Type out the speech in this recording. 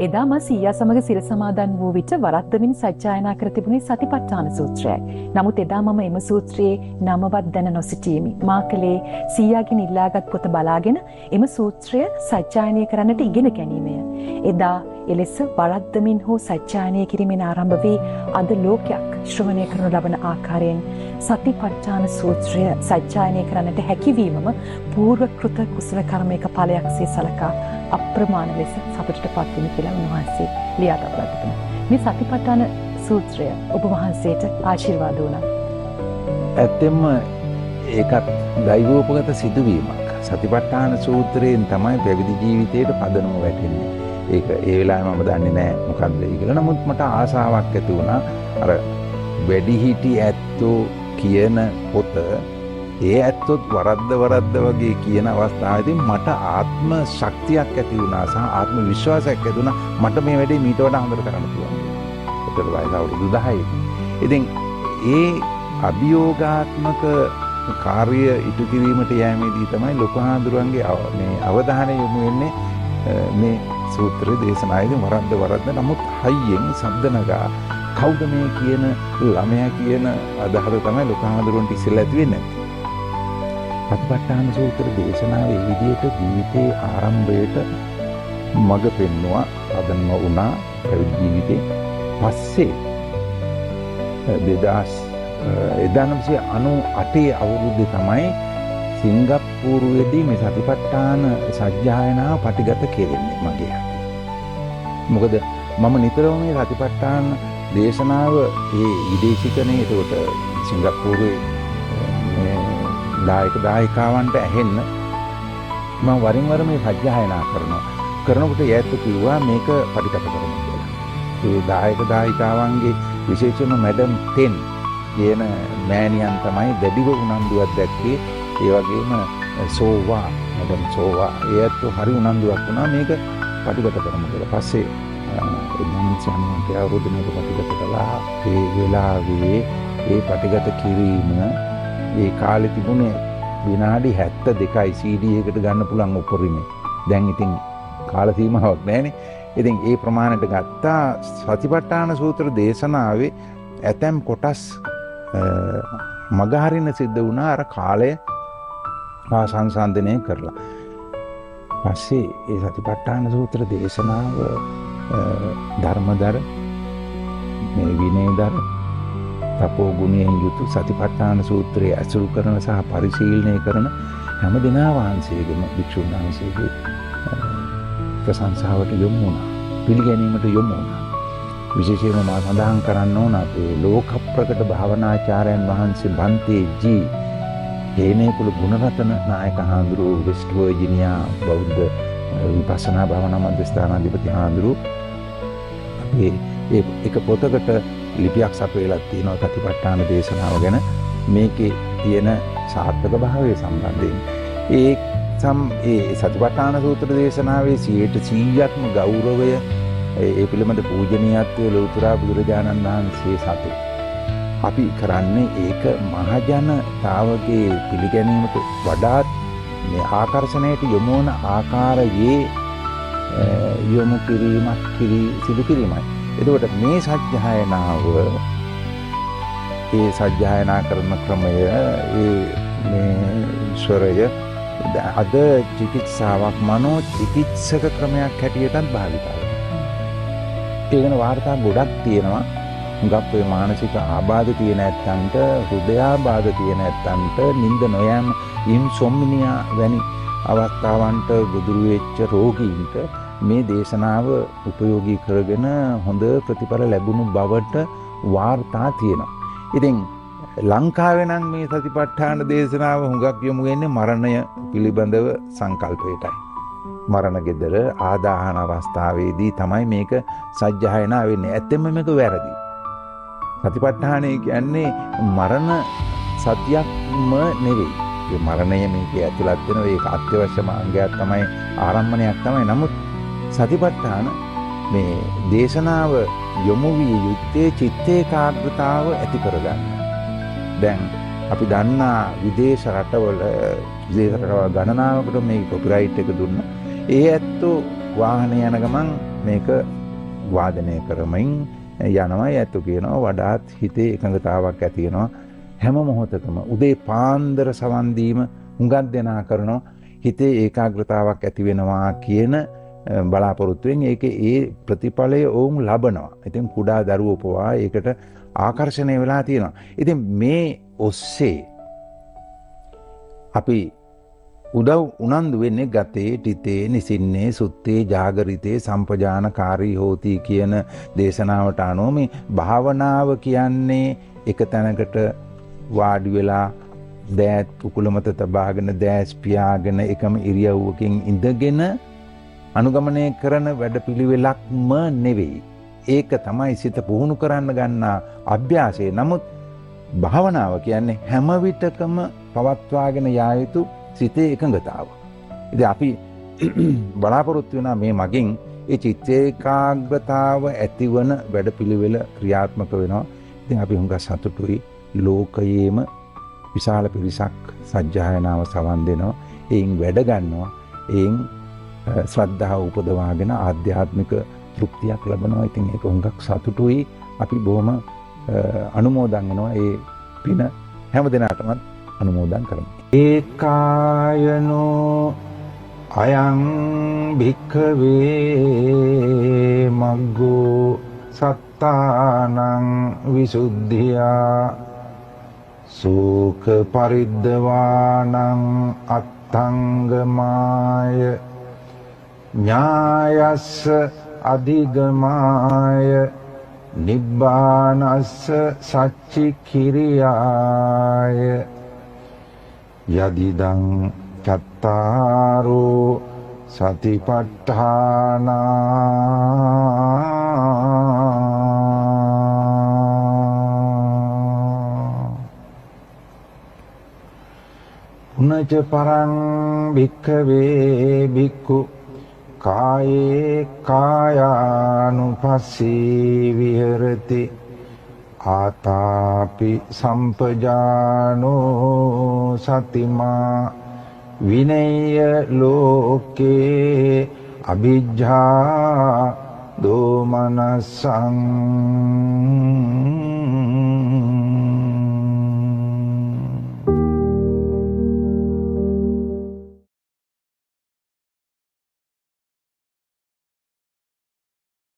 එදා මා සීයා සමග සිර සමාදන් වූ විට වරද්දමින් සජ්ජායනා කර තිබුණේ සතිපට්ඨාන සූත්‍රයයි. නමුත් එදා මම එම සූත්‍රයේ නමවත් දැන නොසිටීමි. මා කලේ සීයාගෙන් ඉල්ලාගත් පොත බලාගෙන එම සූත්‍රය සජ්ජායනය කරන්නට ඉගෙන ගැනීමය. එදා එලෙස වරද්දමින් හෝ සජ්ජායනය කිරීමෙන් ආරම්භ වී අද ලෝකයක් ශ්‍රවණය කරනු ලබන ආකාරයෙන් සතිපට්ඨාන සූත්‍රය සජ්ජායනය කරන්නට හැකිවීමම පූර්ව කෘත කුසල කර්මයක ඵලයක්සේ සලකා අප්‍රමාණ ලෙස සතුටට පත්වෙන කියලා උන්වහන්සේ ලියා තබා තිබෙනවා. මේ සතිපට්ඨාන සූත්‍රය ඔබ වහන්සේට ආශිර්වාද වුණා. ඇත්තෙන්ම ඒකත් දෛවෝපගත සිදුවීමක්. සතිපට්ඨාන සූත්‍රයෙන් තමයි පැවිදි ජීවිතයට පදනම වැටෙන්නේ. ඒක ඒ වෙලාවේ මම දන්නේ නැහැ මොකක්ද ඒ කියලා. නමුත් මට ආසාවක් ඇති වුණා අර වැඩිහිටි ඇත්තෝ කියන පොත ඒ ඇත්තොත් වරද්ද වගේ කියන අවස්ථාවේදී මට ආත්ම ශක්තියක් ඇති වුණා සහ ආත්ම විශ්වාසයක් ඇති වුණා මට මේ වැඩේ මීට වඩා හොඳට කරන්න පුළුවන්. ඒතර වයස අවුරුදු 10යි. ඉතින් ඒ අභියෝගාත්මක කාර්ය ඉටු කිරීමට යෑමේදී තමයි ලොකු හාමුදුරුවන්ගේ මේ අවධානය යොමු වෙන්නේ මේ සූත්‍ර දේශනාවේදී වරද්ද නමුත් හයියෙන් ශබ්ද නගා කවුද මේ කියන ළමයා කියන අදහස තමයි ලොකු හාමුදුරුවන්ට ඉස්සෙල්ලා ඇති වෙන්නේ. සතිපට්ඨාන සූත්‍ර දේශනාවේ මේ විදිහට ජීවිතයේ ආරම්භයට මඟ පෙන්වුවා අදන්ම වුණා පැවිදි ජීවිතේ. පස්සේ 1998 අවුරුද්දේ තමයි සිංගප්පූරුවේදී මේ සතිපට්ඨාන සජ්ජායනාව පටිගත කෙරෙන්නේ මගේ අතේ. මොකද මම නිතරම මේ සතිපට්ඨාන දේශනාව ඒ විදේශිකනේ ඒකට සිංගප්පූරුවේ දායකයන්ට ඇහෙන්න මම වරින් වර මේ සජ්ජායනා කරනකොට යාත් කිව්වා මේක පටිගත කරමු කියලා. ඒ දායකයන්ගේ විශේෂයෙන්ම මැඩම් 10 කියන මෑණියන් තමයි දැඩිව උනන්දුවක් දැක්කේ. ඒ වගේම සෝවා මැඩම් සෝවා ඒත් හරි උනන්දුවක් වුණා මේක පටිගත කරමු කියලා. පස්සේ මම අවුරුදු මේක පටිගත කළා. ඒ වෙලාවේ ඒ පටිගත කිරීම ඒ කාලේ තිබුණේ විනාඩි 72යි CD එකකට ගන්න පුළුවන් උපරිමේ. දැන් ඉතින් කාල සීමාවක් නැහැනේ. ඉතින් ඒ ප්‍රමාණයට ගත්තා. සතිපට්ඨාන සූත්‍ර දේශනාවේ ඇතැම් කොටස් මගහරින්න සිද්ධ වුණා අර කාලය සංසන්දනය කරලා. පස්සේ ඒ සතිපට්ඨාන සූත්‍ර දේශනාව ධර්මදර මේ විනයදර තපෝ ගුණයෙන් යුතු සතිපට්ඨාන සූත්‍රය අසුරු කරන සහ පරිශීලනය කරන හැම දෙනා වහන්සේගේම භික්ෂුන් වහන්සේගේ ප්‍රශංසාවට යොමු වුණා. පිළිගැනීමට යොමු වුණා. විශේෂයෙන්ම මා සඳහන් කරන්න ඕන අපේ ලෝක ප්‍රකට භාවනාචාර්යයන් වහන්සේ බන්තේ ජී හේනේකුල ගුණරතන නායක හාමුදුරුවෝ වෙස්ට් වර්ජිනියා බෞද්ධ විපස්සනා භාවනා මධ්‍යස්ථානාධිපති හාමුදුරුවෝ එක පොතකට ලිපියක් සපයලා තියෙනවා සතිපට්ඨාන දේශනාව ගැන. මේකේ තියෙන සාර්ථක භාවය සම්බන්ධයෙන් ඒ සතිපට්ඨාන සූත්‍ර දේශනාවේ 100%ක්ම ගෞරවය ඒ පිළිබඳ පූජනීයත්වය ලෞතර බුදුරජාණන් වහන්සේ සතු. අපි කරන්නේ ඒක මහජනතාවගේ පිළිගැනීමට වඩාත් මේ ආකර්ෂණයට යොමු වන ආකාරයේ යොමු කිරීමක් සිදු කිරීමයි. එතකොට මේ සජ්ජායනාව ඒ සජ්ජායනා කරන ක්‍රමය මේ ස්වරය අද චිකිත්සාවක් මනෝ චිකිත්සක ක්‍රමයක් හැටියටත් භාවිත වෙනවා. ඒකන වාර්තා ගොඩක් තියෙනවා. හුඟක් ඒ මානසික ආබාධ තියෙන ඇත්තන්ට, හෘදයාබාධ තියෙන ඇත්තන්ට, නිින්ද නොයෑම, ඉන්සොම්නියා වැනි අවස්ථාවන්ට ගොදුරු වෙච්ච රෝගීන්ට මේ දේශනාව උපයෝගී කරගෙන හොඳ ප්‍රතිඵල ලැබුණු බවට වාර්තා තියෙනවා. ඉතින් ලංකාවේ නම් මේ සතිපට්ඨාන දේශනාව හුඟක් යොමු වෙන්නේ මරණය පිළිබඳව සංකල්පයටයි. මරණ ගෙදර ආදාහන අවස්ථාවේදී තමයි මේක සජ්ජායනා වෙන්නේ. ඇත්තෙන්ම මේක වැරදි. සතිපට්ඨානය කියන්නේ මරණ සත්‍යක්ම නෙවෙයි. ඒ මරණය මේකේ ඇතුළත් වෙන ඒක අත්‍යවශ්‍යම අංගයක් තමයි, ආරම්භණයක් තමයි. නමුත් සතිපට්ඨාන මේ දේශනාව යොමු විය යුත්තේ චිත්ත ඒකාග්‍රතාව ඇති කරගන්න. දැන් අපි දන්නා විදේශ රටවල ගණනාවකට මේ කොපිරයිට් එක දුන්නා. ඒ ඇත්තෝ වාහනේ යන ගමන් මේක වාදනය කරමින් යනවා. ඇත්තු කියනවා වඩාත් හිතේ එකඟතාවක් ඇති වෙනවා. හැම මොහොතකම උදේ පාන්දර සවන් දීම හුඟක් දෙනා කරනවා. හිතේ ඒකාග්‍රතාවක් ඇති වෙනවා කියන බලාපොරොත්තුවෙන් ඒකේ ඒ ප්‍රතිඵලය ඔවුන් ලබනවා. ඉතින් කුඩා දරුවෝ පවා ඒකට ආකර්ෂණය වෙලා තියෙනවා. ඉතින් මේ ඔස්සේ අපි උදව් උනන්දු වෙන්නේ ගතේ ටිතේ නිසින්නේ සුත්තේ ජාගරිතේ සම්පජානකාරී හෝති කියන දේශනාවට අනුව මේ භාවනාව කියන්නේ එක තැනකට වාඩි වෙලා දෑත් කුකුල මත තබාගෙන දෑස් පියාගෙන එකම ඉරියව්වකින් ඉඳගෙන අනුගමනය කරන වැඩපිළිවෙලක්ම නෙවෙයි. ඒක තමයි සිත පුහුණු කරන්න ගන්නා අභ්‍යාසය. නමුත් භාවනාව කියන්නේ හැම විටකම පවත්වාගෙන යා යුතු සිතේ එකඟතාව. ඉතින් අපි බලාපොරොත්තු වෙනා මේ මගින් ඒ චිත්ත ඒකාග්‍රතාව ඇතිවන වැඩපිළිවෙල ක්‍රියාත්මක වෙනවා. ඉතින් අපි හුඟක් සතුටුයි. ලෝකයේම විශාල පිරිසක් සජ්ජායනාව සවන් දෙනවා. එයින් වැඩ ගන්නවා. එයින් ශ්‍රද්ධාව උපදවාගෙන ආධ්‍යාත්මික තෘප්තියක් ලබනවා. ඉතින් ඒක හුඟක් සතුටුයි. අපි බොහොම අනුමෝදන් වෙනවා. ඒ පින හැම දිනකටම අනුමෝදන් කරමු. ඒකායනෝ අයං භික්ඛවේ මග්ගෝ සත්තානං විසුද්ධියා සෝක පරිද්දවානං අත්තංගමාය ඥායස්ස අධිගමාය නිබ්බානස්ස සච්චි කිරියාය යදිදං චත්තාරෝ සතිපට්ඨානා පුනච පරං භික්ඛවේ භික්ඛු කායේ කායානුපස්සී විහෙරති ආතාපි සම්පජානෝ සතිමා විනේය ලෝකේ අභිජ්ජා දෝමනසං